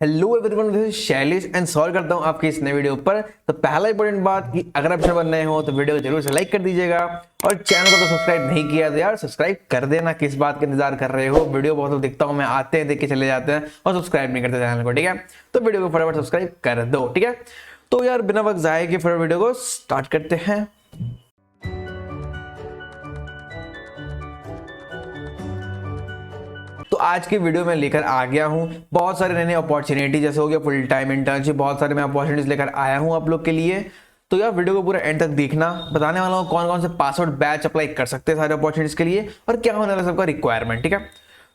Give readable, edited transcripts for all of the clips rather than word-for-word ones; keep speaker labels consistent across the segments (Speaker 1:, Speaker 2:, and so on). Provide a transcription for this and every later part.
Speaker 1: Hello everyone, this is Shailesh and solve करता हूं आपके इस नए वीडियो पर। तो पहला इंपॉर्टेंट बात कि अगर आप बन रहे हो तो वीडियो को जरूर से लाइक कर दीजिएगा और चैनल को तो सब्सक्राइब नहीं किया तो यार सब्सक्राइब कर देना। किस बात का इंतजार कर रहे हो? वीडियो बहुत लोग दिखता हूं मैं, आते हैं देख के चले जाते हैं और सब्सक्राइब नहीं करते चैनल को। ठीक है, तो वीडियो को फटाफट सब्सक्राइब कर दो। ठीक है, तो यार बिना वक्त जाए के फटाफट वीडियो को स्टार्ट करते हैं। तो आज की वीडियो में लेकर आ गया हूं बहुत सारे नए नए अपॉर्चुनिटी, जैसे हो गया फुल टाइम इंटर्नशिप, बहुत सारे मैं अपॉर्चुनिटीज लेकर आया हूं आप लोग के लिए। तो यार वीडियो को पूरा एंड तक देखना, बताने वाला हूं कौन कौन से पासवर्ड बैच अप्लाई कर सकते हैं सारे अपॉर्चुनिटीज के लिए और क्या होने वाला सबका रिक्वायरमेंट। ठीक है,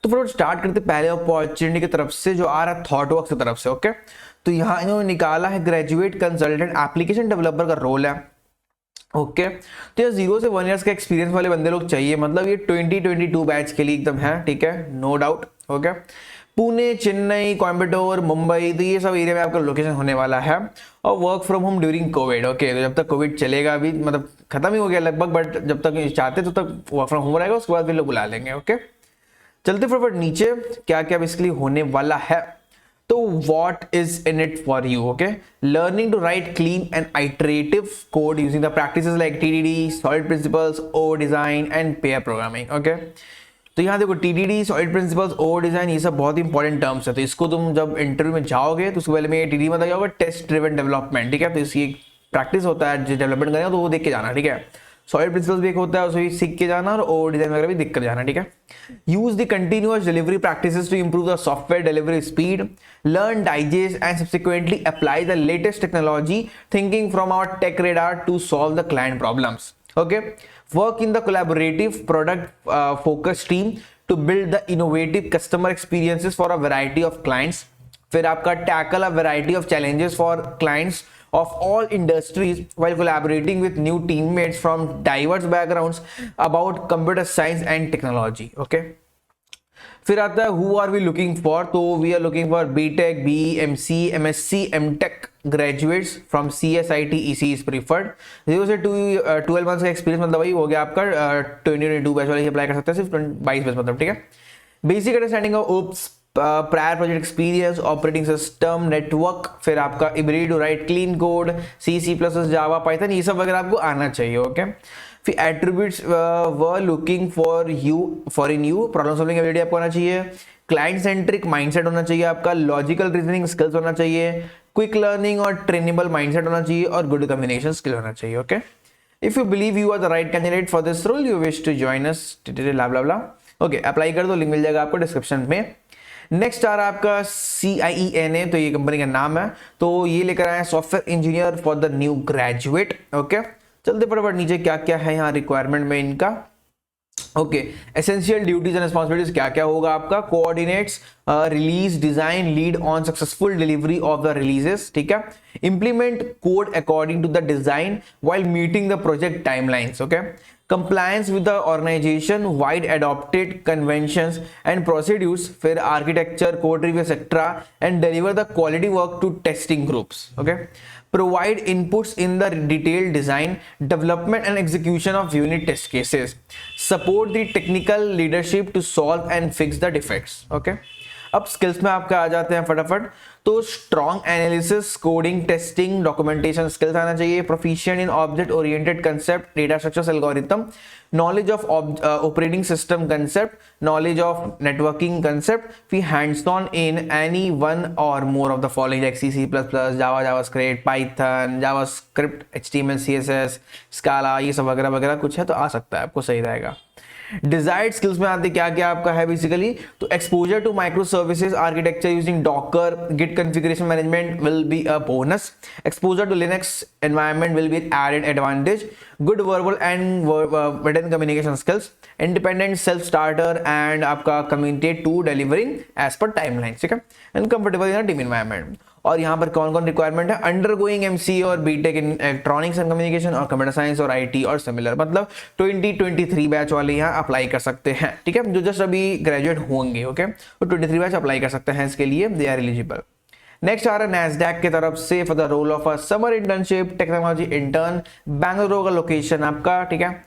Speaker 1: तो फिर स्टार्ट करते पहले अपॉर्चुनिटी की तरफ से जो आ रहा है थॉटवर्क्स की तरफ से। ओके, तो यहाँ इन्होंने निकाला है ग्रेजुएट कंसल्टेंट एप्लीकेशन डेवलपर का रोल है। ओके, तो ये 0 से 1 ईयर्स का एक्सपीरियंस वाले बंदे लोग चाहिए, मतलब ये 2022 बैच के लिए एकदम है। ठीक है, no doubt. Okay, Pune, Chennai, Coimbatore, Mumbai, तो ये सब एरिया में आपका लोकेशन होने वाला है और work from home during Covid. Okay, तो जब तक कोविड चलेगा, अभी मतलब खत्म ही हो गया लगभग, बट जब तक चाहते तो तक वर्क फ्रॉम होम रहेगा, उसके बाद भी लोग बुला लेंगे। ओके, चलते फटाफट नीचे क्या क्या बेसिकली होने वाला है। तो what is in it for you? Okay, learning to write clean and iterative code using the practices like TDD, solid principles, O design and pair programming. Okay, तो यहाँ देखो TDD, solid principles, O design, ये सब बहुत important terms है। तो इसको तुम जब इंटरव्यू में जाओगे तो उसके पहले में TDD मतलब क्या होगा, टेस्ट ड्रिवन डेवलपमेंट। ठीक है, तो इसकी प्रैक्टिस होता है, जो डेवलपमेंट करेगा तो वो देख के जाना। ठीक है, सॉलिड प्रिंसिपल्स भी एक होता है, उसे सीख के जाना, और ओ डिजाइन वगैरह भी दिख कर जाना। ठीक है, use the continuous delivery practices to improve the software delivery speed, learn, digest and subsequently apply the latest technology thinking from our tech radar to solve the client problems. Okay, work in the collaborative product focus team to build the innovative customer experiences for a variety of clients. फिर आपका tackle a variety of challenges for clients of all industries while collaborating with new teammates from diverse backgrounds about computer science and technology. Okay, फिर आता है who are we looking for? तो we are looking for BTech, BE, MC, MSc, MTech graduates from CSIT EC is preferred। 0 से 12 months का experience, मतलब वही हो गया आपका 2022 बैच वाले अप्लाई कर सकते हैं, सिर्फ 22 बैच मतलब। ठीक है, basic understanding of ops, prior project experience, operating system, network, फिर आपका ability to write clean code, C++, Java, Python, ये सब वगैरह आपको आना चाहिए। ओके, फिर attributes we're looking for in you, problem solving ability आपको आना चाहिए, क्लाइंट सेंट्रिक माइंडसेट होना चाहिए आपका, लॉजिकल रीजनिंग स्किल्स होना चाहिए, क्विक लर्निंग और ट्रेनेबल माइंडसेट होना चाहिए, और गुड कम्युनिकेशन स्किल होना चाहिए। Okay, if you believe you are the right candidate for this role, you wish to join us, blah blah blah. Okay, apply कर दो, लिंक मिल जाएगा आपको डिस्क्रिप्शन में। नेक्स्ट आ रहा है आपका CIENA, तो ये कंपनी का नाम है। तो ये लेकर आए software engineer for the new graduate. Okay, चलते फटाफट नीचे क्या क्या है यहाँ रिक्वायरमेंट में इनका। Okay, essential duties and responsibilities क्या क्या होगा आपका, coordinates release design, lead on successful delivery of the releases. ठीक है, implement code according to the design while meeting the project timelines. Okay, compliance with the organization wide adopted conventions and procedures, फिर architecture, code review etc, and deliver the quality work to testing groups. Okay, provide inputs in the detailed design, development and execution of unit test cases, support the technical leadership to solve and fix the defects. Okay, अब skills में आपका आ जाते हैं फटाफट। तो strong analysis, coding, testing, documentation skills आना चाहिए, proficient in object oriented concept, data structures, algorithm, knowledge of operating system concept, knowledge of networking concept, फिर hands on in any one or more of the following like C++, Java, JavaScript, Python, JavaScript, HTML, CSS, Scala, ये सब वगैरह वगैरह कुछ है तो आ सकता है, आपको सही रहेगा। डिजायर्ड स्किल्स में आते क्या क्या आपका है बेसिकली, तो exposure to micro services architecture using Docker, Git configuration management will be a bonus, exposure to Linux environment will be added advantage, good verbal and written communication skills, independent self starter and आपका committed to delivering as per timeline. ठीक है, and comfortable in team environment. और यहाँ पर कौन कौन requirement है, undergoing MCA और BTech in electronics and communication और कंप्यूटर साइंस और IT और सिमिलर, मतलब 2023 बैच वाले यहाँ अप्लाई कर सकते हैं। ठीक है, जो जस्ट अभी ग्रेजुएट होंगे। ओके, तो 23 बैच अप्लाई कर सकते हैं इसके लिए, दे आर एलिजिबल। नेक्स्ट आ रहा है नैस्डैक की तरफ से for the role of a summer internship technology intern, Bangalore का लोकेशन आपका। ठीक है,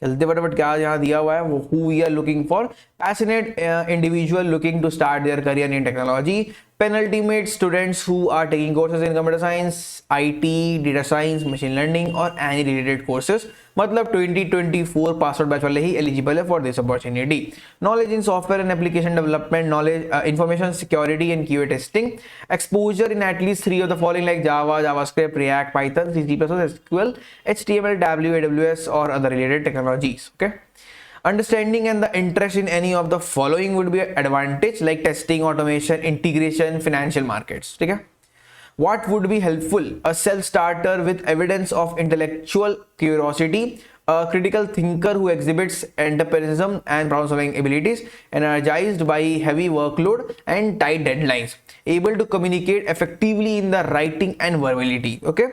Speaker 1: चलते फटाफट क्या यहाँ दिया हुआ है वो, who we are looking for passionate individual looking to start their career in technology, penultimate students who are taking courses in computer science, IT, data science, machine learning और any related courses, मतलब 2024 pass out batch वाले ही eligible है for this opportunity. Knowledge in software and application development, knowledge information security and QA testing, exposure in at least 3 of the following like Java, JavaScript, react, Python, C++, SQL, HTML, AWS और other related technologies. Okay, understanding and the interest in any of the following would be an advantage like testing, automation, integration, financial markets. ठीक है, what would be helpful? A self-starter with evidence of intellectual curiosity, a critical thinker who exhibits entrepreneurship and problem-solving abilities, energized by heavy workload and tight deadlines, able to communicate effectively in the writing and verbality. Okay,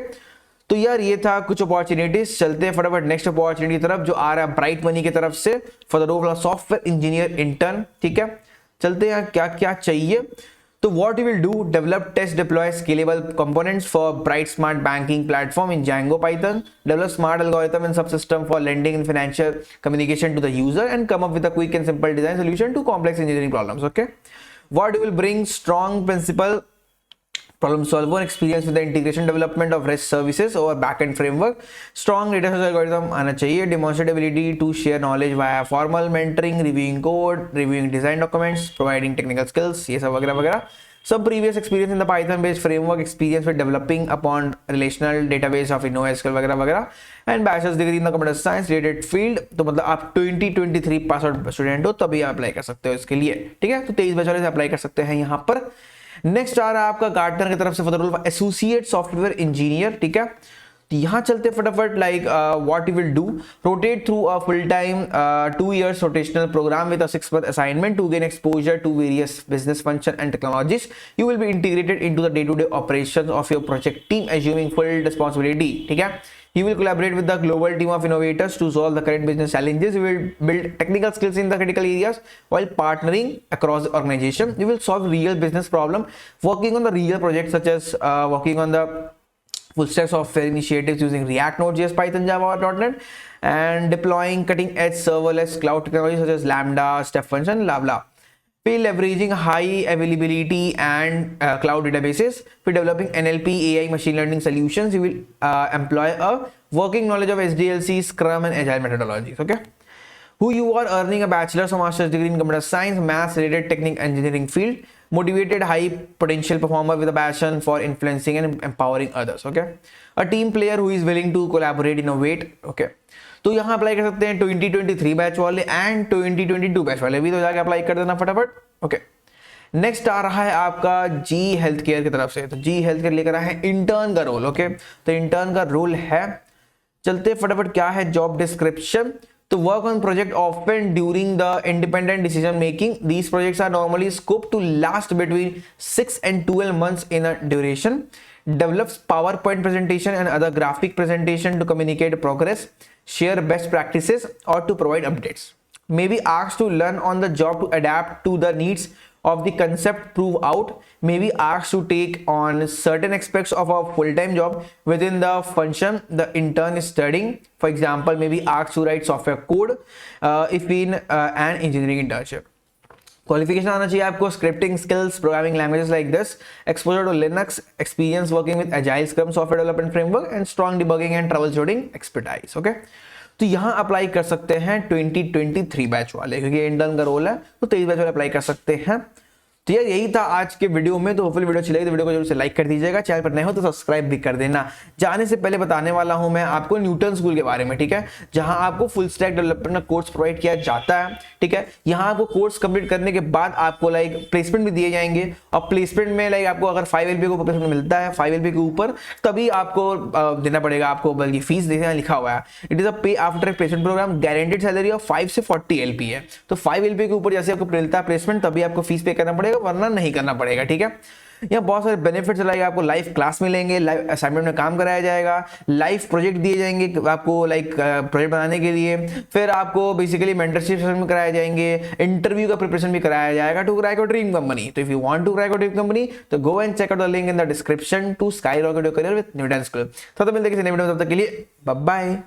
Speaker 1: तो यार ये था कुछ opportunities. चलते हैं फटाफट next opportunity की तरफ जो आ रहा है ब्राइट मनी की तरफ से for the role of software engineer intern. ठीक है, चलते हैं क्या क्या चाहिए। तो what you will do, develop, test, deploy scalable components for bright smart banking platform in Django Python, develop smart algorithm and subsystem for lending and financial communication to the user, and come up with a quick and simple design solution to complex engineering problems. Okay, what you will bring, strong principle problem solver experience with the integration development of REST services or backend framework, strong data science algorithm आना चाहिए, demonstrate ability to share knowledge via formal mentoring, reviewing code, reviewing design documents, providing technical skills, ये सब वगैरह वगैरह। Some previous experience in the Python based framework, experience with developing upon relational database of NoSQL वगैरह वगैरह, and bachelor's degree in the computer science related field। तो मतलब आप 2023 pass out student हो तभी आप अप्लाई कर सकते हो इसके लिए। ठीक है, तो 23 बजे से अप्लाई कर सकते हैं यहाँ पर। नेक्स्ट आ रहा है आपका गार्टनर की तरफ से for the role of associate software engineer. ठीक है, तो यहां चलते फटाफट like what you will do, rotate through a full time 2 years rotational program with a 6-month assignment to gain exposure to various business function and technologies. You will be integrated into the day to day operations of your project team assuming full responsibility. ठीक है, you will collaborate with the global team of innovators to solve the current business challenges. You will build technical skills in the critical areas while partnering across the organization. You will solve real business problem, working on the real projects such as working on the full stack software initiatives using React, Node.js, Python, Java, or .NET, and deploying cutting edge serverless cloud technologies such as Lambda, Step Function, blah blah. We're leveraging high availability and cloud databases. We're developing NLP, AI, machine learning solutions. You will employ a working knowledge of SDLC, Scrum, and Agile methodologies. Okay. Who you are earning a bachelor's or master's degree in computer science, maths related technical engineering field. Motivated, high potential performer with a passion for influencing and empowering others. Okay. A team player who is willing to collaborate, innovate. Okay. तो यहाँ apply कर सकते हैं 2023 batch वाले and 2022 batch वाले भी, तो जाके अप्लाई कर देना फटाफट। ओके, नेक्स्ट आ रहा है आपका जी हेल्थ केयर की तरफ से। तो जी हेल्थ केयर लेकर आए हैं इंटर्न का रोल। ओके, तो इंटर्न का रोल है, चलते फटाफट क्या है जॉब डिस्क्रिप्शन। तो work on project often during the independent decision making. These projects are normally scope to last between 6 and 12 months in a duration. Develops PowerPoint presentation and other graphic presentation to communicate progress, share best practices, or to provide updates. May be asked to learn on the job to adapt to the needs of the concept prove out. May be asked to take on certain aspects of a full-time job within the function the intern is studying. For example, may be asked to write software code if in an engineering internship. Qualification आना चाहिए आपको, scripting skills, programming languages like this, exposure to Linux, experience working with agile, scrum, software development framework, and strong debugging and troubleshooting expertise. Okay, तो यहाँ apply कर सकते हैं 2023 batch वाले, क्योंकि इंटर्न का रोल है तो 23 बैच वाले अप्लाई कर सकते हैं। तो यार यही था आज के वीडियो में। तो होपफुली वीडियो अच्छी लगी तो वीडियो को जरूर से लाइक कर दीजिएगा, चैनल पर नए हो तो सब्सक्राइब भी कर देना। जाने से पहले बताने वाला हूं मैं आपको न्यूटन स्कूल के बारे में, ठीक है, जहां आपको फुल स्टैक डेवलपमेंट का कोर्स प्रोवाइड किया जाता है। ठीक है, यहां आपको कोर्स कंप्लीट करने के बाद आपको लाइक प्लेसमेंट भी दिए जाएंगे, और प्लेसमेंट में लाइक आपको अगर 5 LP को प्लेसमेंट मिलता है 5 LP के ऊपर, तभी आपको देना पड़ेगा, आपको बल्कि फीस देना लिखा हुआ है। It is a pay after placement program, guaranteed salary of 5 से 40 LP है। तो 5 LP के ऊपर जैसे आपको मिलता है प्लेसमेंट तभी आपको फीस पे करना पड़ेगा, वरना नहीं करना पड़ेगा। ठीक है, यहाँ बहुत सारे बेनिफिट्स लाइक आपको लाइव क्लास मिलेंगे, लाइव असाइनमेंट में काम कराया जाएगा, लाइव प्रोजेक्ट दिए जाएंगे आपको लाइक प्रोजेक्ट बनाने के लिए, फिर आपको बेसिकली मेंटरशिप सेशन में कराए जाएंगे, इंटरव्यू का प्रिपरेशन भी कराया जाएगा to crack your dream company. तो if you want to crack your dream company तो go and check out the link in the description to skyrocket your career with Newton School. तो मिलते हैं किसी नए वीडियो में, तब तक के लिए बाय बाय।